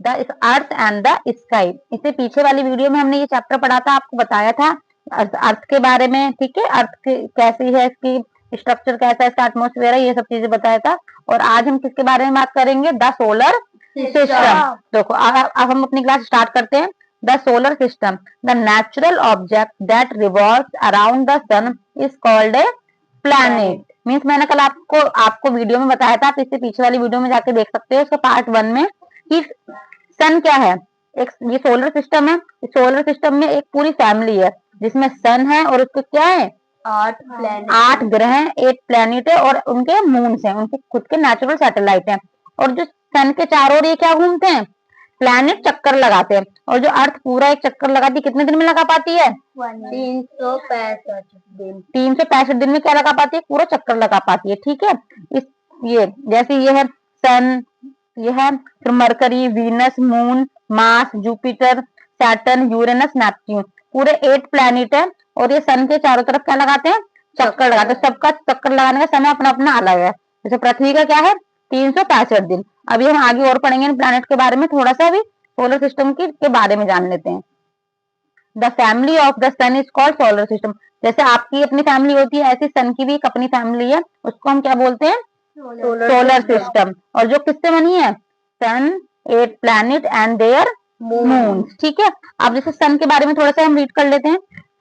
The earth and the sky. इससे पीछे वाली वीडियो में हमने ये चैप्टर पढ़ा था, आपको बताया था अर्थ के बारे में, ठीक है, अर्थ कैसी है, इसकी स्ट्रक्चर कैसा है, इसका एटमोस्फेयर है, ये सब चीजें बताया था। और आज हम किसके बारे में बात करेंगे? The solar system. देखो अब हम अपनी क्लास स्टार्ट करते हैं। The solar system, the natural object that revolves around the sun is called a planet. Means मैंने कल आपको वीडियो में बताया था, आप इससे पीछे वाली वीडियो में जाके देख सकते हो, उसका पार्ट 1 में, कि सन क्या है। एक ये सोलर सिस्टम है, सोलर सिस्टम में एक पूरी फैमिली है जिसमें सन है और उसके क्या है 8 ग्रह हैं, 8 प्लैनेट है और उनके मून्स हैं, उनके खुद के नेचुरल सैटेलाइट हैं। और जो सन के चारों ओर ये क्या घूमते हैं? प्लैनेट चक्कर लगाते हैं। और जो अर्थ पूरा एक चक्कर लगाती है, कितने दिन में लगा पाती है? 365 दिन में क्या लगा पाती है? पूरा चक्कर लगा पाती है, ठीक है। ये जैसे ये है सन, ये है फिर mercury, Venus, moon, Mars, Jupiter, Saturn, Uranus, Neptune, पूरे 8 प्लैनेट है। और ये सन के चारों तरफ क्या लगाते हैं? चक्कर लगाते हैं। सबका चक्कर लगाने का समय अपना अपना अलग है। जैसे पृथ्वी का क्या है? 365 दिन। अभी हम आगे और पढ़ेंगे प्लैनेट के बारे में, थोड़ा सा भी सोलर सिस्टम के बारे में जान लेते हैं। The family of the sun is called solar system. जैसे आपकी अपनी फैमिली होती है, ऐसी सन की भी एक अपनी फैमिली है, उसको हम क्या बोलते हैं? Solar system. और जो किससे बनी है? सन, 8 प्लैनेट एंड देयर मून्स, ठीक है। अब जैसे सन के बारे में थोड़ा सा हम रीड कर लेते हैं।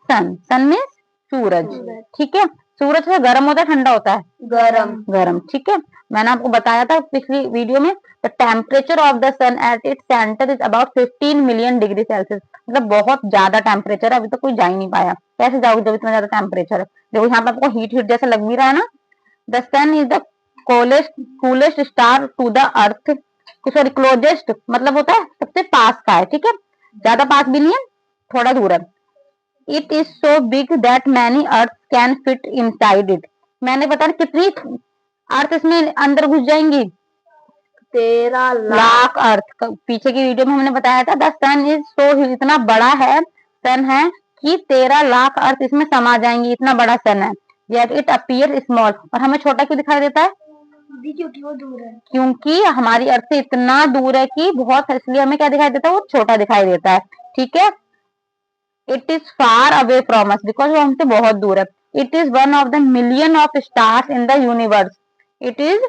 सन मीन्स सूरज, ठीक है। सूरज से गर्म होता है, ठंडा होता है? गर्म, ठीक है। मैंने आपको बताया था पिछली वीडियो में, the temperature of the sun at its centre is about 15 million degree Celsius. मतलब बहुत ज्यादा टेम्परेचर है, अभी तो कोई जा ही नहीं पाया। कैसे जाओगे जब इतना ज्यादा टेम्परेचर है? देखो यहाँ पे आपको हीट जैसा लग भी रहा है ना। The sun is the coolest star to the earth. Sorry, closest मतलब होता है सबसे पास का है, ठीक है, ज्यादा पास भी नहीं है, थोड़ा दूर है। It is so big that many earth can fit inside it. मैंने बताया कितनी अर्थ इसमें अंदर घुस जाएंगी? 13 लाख अर्थ। पीछे की वीडियो में हमने बताया था द सन इज सो, इतना बड़ा है सन है कि 13 लाख अर्थ इसमें समा जाएंगी, इतना बड़ा सन है। Yet it appear small. और हमें छोटा क्यों दिखाई देता है? क्योंकि वो दूर है, क्योंकि हमारी अर्थ से इतना दूर है कि बहुत, इसलिए हमें क्या दिखाई देता है? वो छोटा दिखाई देता है, ठीक है। It is far away from us, because वो हमसे बहुत दूर है। It is one of the million of stars in the universe. It is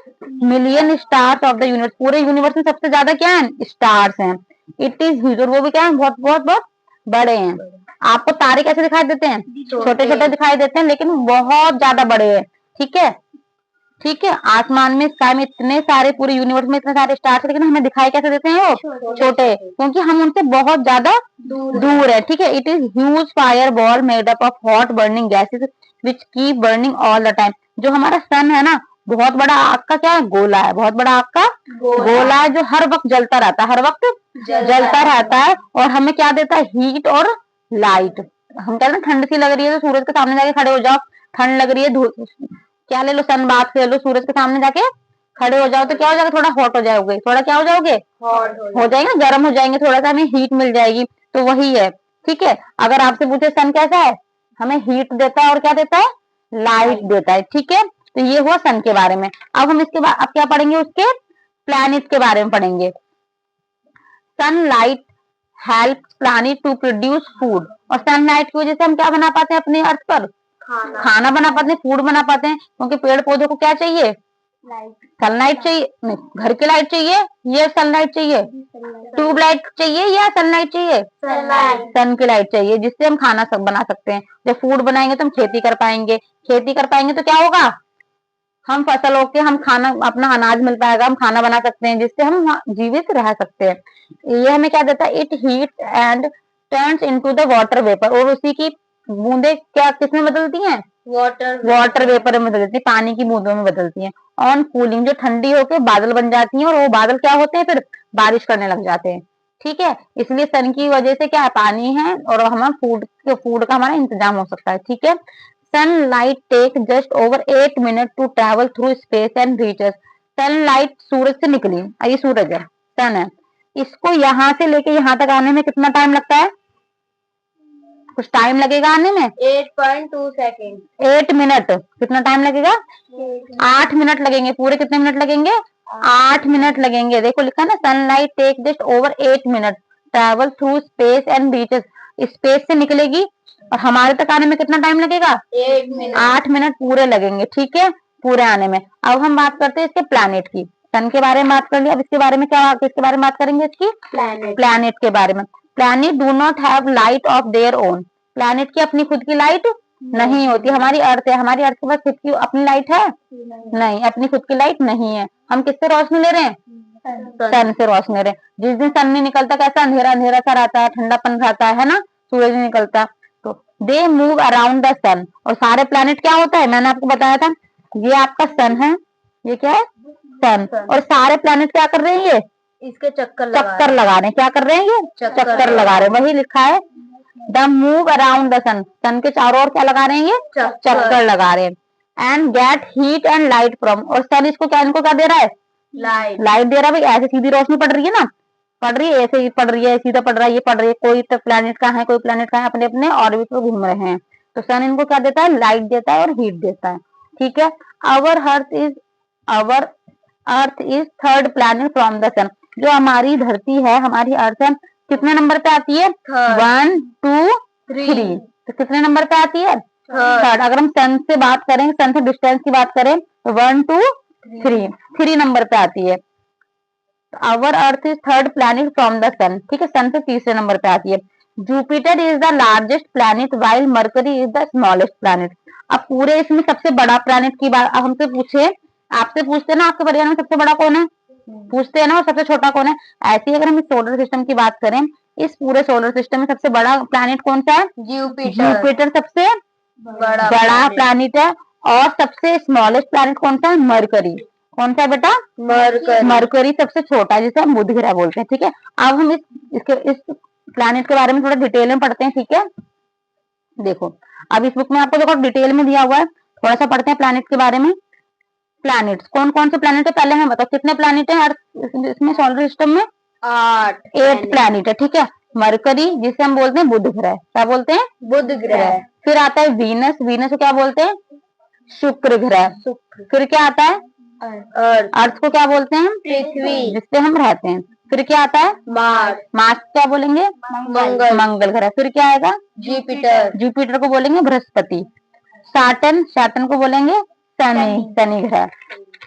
million stars of the universe. पूरे यूनिवर्स में सबसे ज्यादा क्या है? स्टार्स हैं। इट इज ह्यूज, और वो भी क्या है? बहुत बहुत बहुत बड़े हैं। आपको तारे कैसे दिखाई देते हैं? छोटे छोटे दिखाई देते हैं, लेकिन बहुत ज्यादा बड़े हैं, ठीक है, ठीक है। आसमान में, स्काई में इतने सारे, पूरे यूनिवर्स में इतने सारे स्टार्स है, लेकिन हमें दिखाई कैसे देते हैं? वो छोटे, क्योंकि हम उनसे बहुत ज्यादा दूर है, ठीक है। It is huge fire ball made up of hot burning gases which keep burning all the time. जो हमारा सन है ना, बहुत बड़ा आग का क्या है? गोला है, बहुत बड़ा आग का गोला है, जो हर वक्त जलता रहता है, हर वक्त जलता रहता है। और हमें क्या देता है? हीट और लाइट। हम कहते हैं ठंड सी लग रही है तो सूरज के सामने जाके खड़े हो जाओ, ठंड लग रही है, क्या ले लो, सन बात ले लो, सूरज के सामने जाके खड़े हो जाओ तो क्या हो जाएगा? थोड़ा हॉट हो जाओगे, थोड़ा क्या हो जाओगे? हो जाएंगे, गर्म हो जाएंगे, थोड़ा सा हमें हीट मिल जाएगी। तो वही है, ठीक है। अगर आपसे पूछे सन कैसा है, हमें हीट देता है और क्या देता है? लाइट देता है, ठीक है। तो ये हुआ सन के बारे में। अब हम इसके बाद अब क्या पढ़ेंगे? उसके प्लैनेट के बारे में पढ़ेंगे। Sunlight help planet to produce food. और सनलाइट की वजह से हम क्या बना पाते हैं अपने अर्थ पर? खाना बना पाते हैं, फूड बना पाते हैं। क्योंकि पेड़ पौधों को क्या चाहिए? सनलाइट चाहिए। नहीं, घर की लाइट चाहिए या सनलाइट चाहिए? ट्यूबलाइट चाहिए या सनलाइट चाहिए? सन की लाइट चाहिए, जिससे हम खाना सब बना सकते हैं। जब फूड बनाएंगे तो हम खेती कर पाएंगे, खेती कर पाएंगे तो क्या होगा? हम फसल होके हम खाना, अपना अनाज मिल पाएगा, हम खाना बना सकते हैं, जिससे हम जीवित रह सकते हैं। ये हमें क्या देता है? It heat and turns into the water vapour. और उसी की बूंदे क्या किसमें बदलती हैं? वाटर वेपर में बदलती है, पानी की बूंदों में बदलती हैं। ऑन कूलिंग, जो ठंडी होकर बादल बन जाती हैं, और वो बादल क्या होते हैं? फिर बारिश करने लग जाते हैं, ठीक है। इसलिए सन की वजह से क्या है? पानी है, और हमारा फूड का हमारा इंतजाम हो सकता है, ठीक है। Sunlight take just over 8 minute to travel through space and reaches. Sunlight सूरज से निकली, ये सूरज है, सन है, इसको यहाँ से लेके यहाँ तक आने में कितना टाइम लगता है? कुछ टाइम लगेगा आने में? 8.2 सेकेंड। 8 मिनट। कितना टाइम लगेगा? 8 मिनट लगेंगे। पूरे कितने मिनट लगेंगे? 8 मिनट लगेंगे। देखो लिखा ना, sunlight take just over 8 minute travel through space and reaches. Space से निकलेगी और हमारे तक आने में कितना टाइम लगेगा? 8 मिनट। 8 मिनट पूरे लगेंगे, ठीक है, पूरे आने में। अब हम बात करते हैं इसके प्लैनेट की। सन के बारे में बात कर लिया, अब इसके बारे में क्या, किसके बारे में बात करेंगे? इसकी प्लैनेट के बारे में। Planet do not have light of their own. Planet की अपनी खुद की लाइट नहीं होती। हमारी अर्थ है, हमारी अर्थ के पास खुद की अपनी लाइट है? नहीं, अपनी खुद की लाइट नहीं है। हम किससे रोशनी ले रहे हैं? सन से रोशनी ले रहे हैं। जिस दिन सन नहीं निकलता कैसा अंधेरा अंधेरा सा रहता है, ठंडापन रहता है ना, सूरज नहीं निकलता। तो दे मूव अराउंड द सन। और सारे प्लैनेट क्या होता है, मैंने आपको बताया था, ये आपका सन है, ये क्या है? सन। और सारे प्लैनेट क्या कर रहे हैं? ये इसके चक्कर लगा रहे हैं। क्या कर रहे हैं? ये चक्कर लगा रहे हैं। वही लिखा है, द मूव अराउंड द सन। सन के चारों ओर क्या लगा रहे हैं? ये चक्कर लगा रहे हैं। And get heat and light from. और सन इसको क्या, इनको क्या दे रहा है? लाइट दे रहा है। भाई ऐसे सीधी रोशनी पड़ रही है ना, पड़ रही है, ऐसे ही पड़ रही है, सीधा पड़ रहा है, ये पड़ रही है। कोई तो प्लैनेट का है, कोई प्लैनेट का है, अपने अपने ऑर्बिट पर घूम रहे हैं। तो सन इनको क्या देता है? लाइट देता है और हीट देता है, ठीक है। Our earth is third planet from the sun. जो हमारी धरती है, हमारी अर्थ है, कितने नंबर पे आती है? 1 2 3। तो कितने नंबर पे आती है? थर्ड। अगर हम सन से बात करें, सन से डिस्टेंस की बात करें, तो 1 2 3 नंबर पे आती है। Our earth is third planet from the sun, ठीक है, सन से तीसरे नंबर पे आती है। Jupiter is the largest planet while Mercury is the smallest planet. अब पूरे इसमें सबसे बड़ा प्लैनेट की बात अब हमसे पूछे, आपसे पूछते ना, आपके परिवार में सबसे बड़ा कौन है? पूछते हैं ना, और सबसे छोटा कौन है? ऐसे ही अगर हम इस सोलर सिस्टम की बात करें, इस पूरे सोलर सिस्टम में सबसे बड़ा प्लैनेट कौन सा है? जुपिटर सबसे बड़ा प्लैनेट है। और सबसे स्मॉलेस्ट प्लैनेट कौन सा है? मरकरी। कौन सा है बेटा? मरकरी सबसे छोटा है, जिसे हम बुध ग्रह बोलते हैं, ठीक है। अब हम इस प्लैनेट के बारे में थोड़ा डिटेल में पढ़ते हैं, ठीक है। देखो, अब इस बुक में आपको देखो डिटेल में दिया हुआ है, थोड़ा सा पढ़ते हैं प्लैनेट के बारे में। प्लैनेट्स कौन कौन से प्लैनेट है पहले हमें बताओ, कितने प्लैनेट है इसमें सोलर सिस्टम में? 8 प्लैनेट है, ठीक है। मरकरी, जिसे हम बोलते हैं बुध ग्रह, क्या बोलते हैं? बुध ग्रह। फिर आता है वीनस, वीनस को क्या बोलते हैं? शुक्र ग्रह। फिर क्या आता है? अर्थ को क्या बोलते हैं? पृथ्वी, जिसपे हम रहते हैं। फिर क्या आता है? मार्स, मार्स क्या बोलेंगे? मंगल ग्रह। फिर क्या आएगा? जुपिटर, जुपिटर को बोलेंगे बृहस्पति। सैटर्न, सैटर्न को बोलेंगे शनि ग्रह,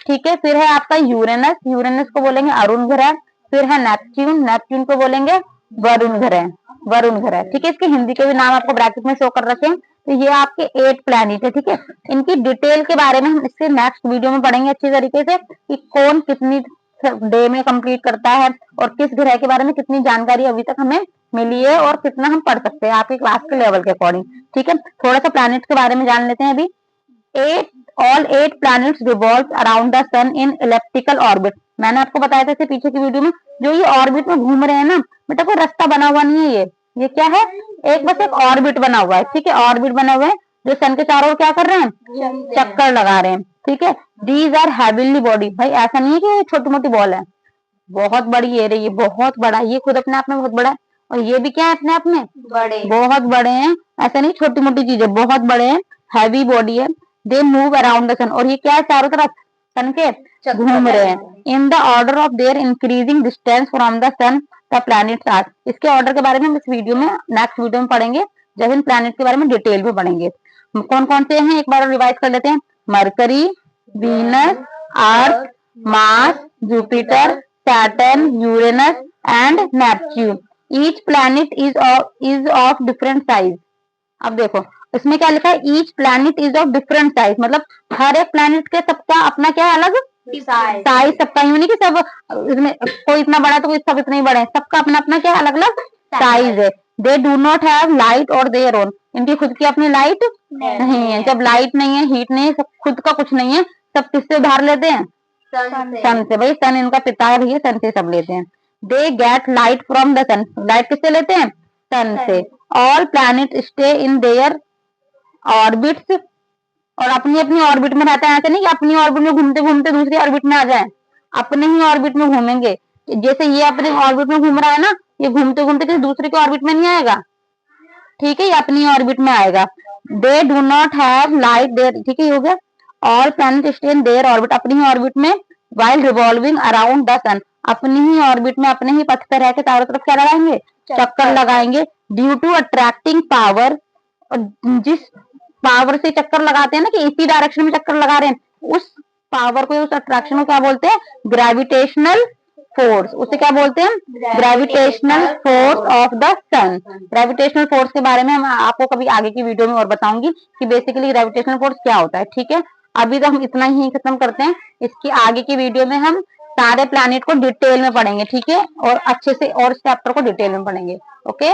ठीक है। फिर है आपका यूरेनस, यूरेनस को बोलेंगे अरुण ग्रह। फिर है नेपच्यून, नेपच्यून को बोलेंगे वरुण ग्रह, वरुण ग्रह, ठीक है। इसके हिंदी के भी नाम आपको ब्रैकेट में शो कर रखे हैं। तो ये आपके 8 प्लैनेट है, ठीक है। इनकी डिटेल के बारे में हम इससे नेक्स्ट वीडियो में पढ़ेंगे अच्छी तरीके से, कि कौन कितनी डे में कंप्लीट करता है और किस ग्रह के बारे में कितनी जानकारी अभी तक हमें मिली है और कितना हम पढ़ सकते हैं आपके क्लास के लेवल के अकॉर्डिंग, ठीक है। थोड़ा सा प्लैनेट के बारे में जान लेते हैं अभी। all 8 planets revolve around the sun in elliptical orbit। मैंने आपको बताया था इससे पीछे की वीडियो में, जो ये ऑर्बिट में घूम रहे हैं ना बेटा, कोई रास्ता बना हुआ नहीं है। ये क्या है? बस एक ऑर्बिट बना हुआ है, ठीक है। ऑर्बिट बना हुआ है जो सन के चारों ओर क्या कर रहे हैं? चक्कर लगा रहे हैं, ठीक है। These are heavenly body. भाई ऐसा नहीं है कि ये छोटी मोटी बॉल है, बहुत बड़ी है, ये बहुत बड़ा, ये खुद अपने आप में बहुत बड़ा है। और ये भी क्या है? अपने आप में बड़े, बहुत बड़े हैं। ऐसा नहीं छोटी मोटी चीज है, बहुत बड़े हैं, हैवी बॉडी है। दे मूव अराउंड द सन। और ये क्या है? चारों तरफ सन के घूम रहे हैं। In the order of their increasing distance from the sun the planets are. इसके ऑर्डर के बारे में हम इस वीडियो में, नेक्स्ट वीडियो में पढ़ेंगे, जब इन प्लैनेट के बारे में डिटेल में पढ़ेंगे। कौन कौन से हैं एक बार रिवाइज कर लेते हैं। Mercury, Venus, earth, Mars, Jupiter, Saturn, Uranus and Neptune. Each planet is of different size. अब देखो इसमें क्या लिखा है? Each planet is of different size, मतलब हर एक प्लैनेट के सबका अपना क्या है? अलग साइज सबका। यूं नहीं कि सब इसमें कोई इतना बड़ा तो कोई सब इतने ही बड़े हैं, सबका अपना अपना क्या है? अलग अलग साइज है। दे डू नॉट हैव लाइट और देयर ओन। इनकी खुद की अपनी लाइट नहीं है। जब लाइट नहीं है, हीट नहीं है, सब खुद का कुछ नहीं है, सब किससे उधार लेते हैं? सन से। भाई सन इनका पिता है, भैया सन से सब लेते हैं। They get light from the sun. Light किससे लेते हैं? सन से। All planet stay in their orbits. और अपनी अपनी ऑर्बिट में रहता है। ऐसा नहीं कि अपनी ऑर्बिट में घूमते घूमते दूसरी ऑर्बिट में आ जाए, अपने ही ऑर्बिट में घूमेंगे। जैसे ये अपने ऑर्बिट में घूम रहा है ना, ये घूमते घूमते किसी दूसरे के ऑर्बिट में नहीं आएगा, ठीक है, ये अपनी ऑर्बिट में आएगा। They do not have light there, ठीक है, ये हो गया। All planet stay in their orbit, अपनी ही ऑर्बिट में, while revolving around the sun, अपनी ही ऑर्बिट में, अपने ही पथ पर रह के चारों तरफ क्या लगाएंगे, चक्कर लगाएंगे। ड्यू टू अट्रैक्टिंग पावर, जिस पावर से चक्कर लगाते हैं ना, कि इसी डायरेक्शन में चक्कर लगा रहे हैं, उस पावर को, उस अट्रैक्शन को क्या बोलते हैं, ग्रेविटेशनल फोर्स। उसे क्या बोलते हैं, gravitational force of the sun. Gravitational force के बारे में हम आपको कभी आगे की वीडियो में और बताऊंगी कि बेसिकली ग्रेविटेशनल फोर्स क्या होता है। ठीक है, अभी तो हम इतना ही खत्म करते हैं। इसकी आगे की वीडियो में हम सारे प्लैनेट को डिटेल में पढ़ेंगे, ठीक है, और अच्छे से और इस चैप्टर को डिटेल में पढ़ेंगे। ओके।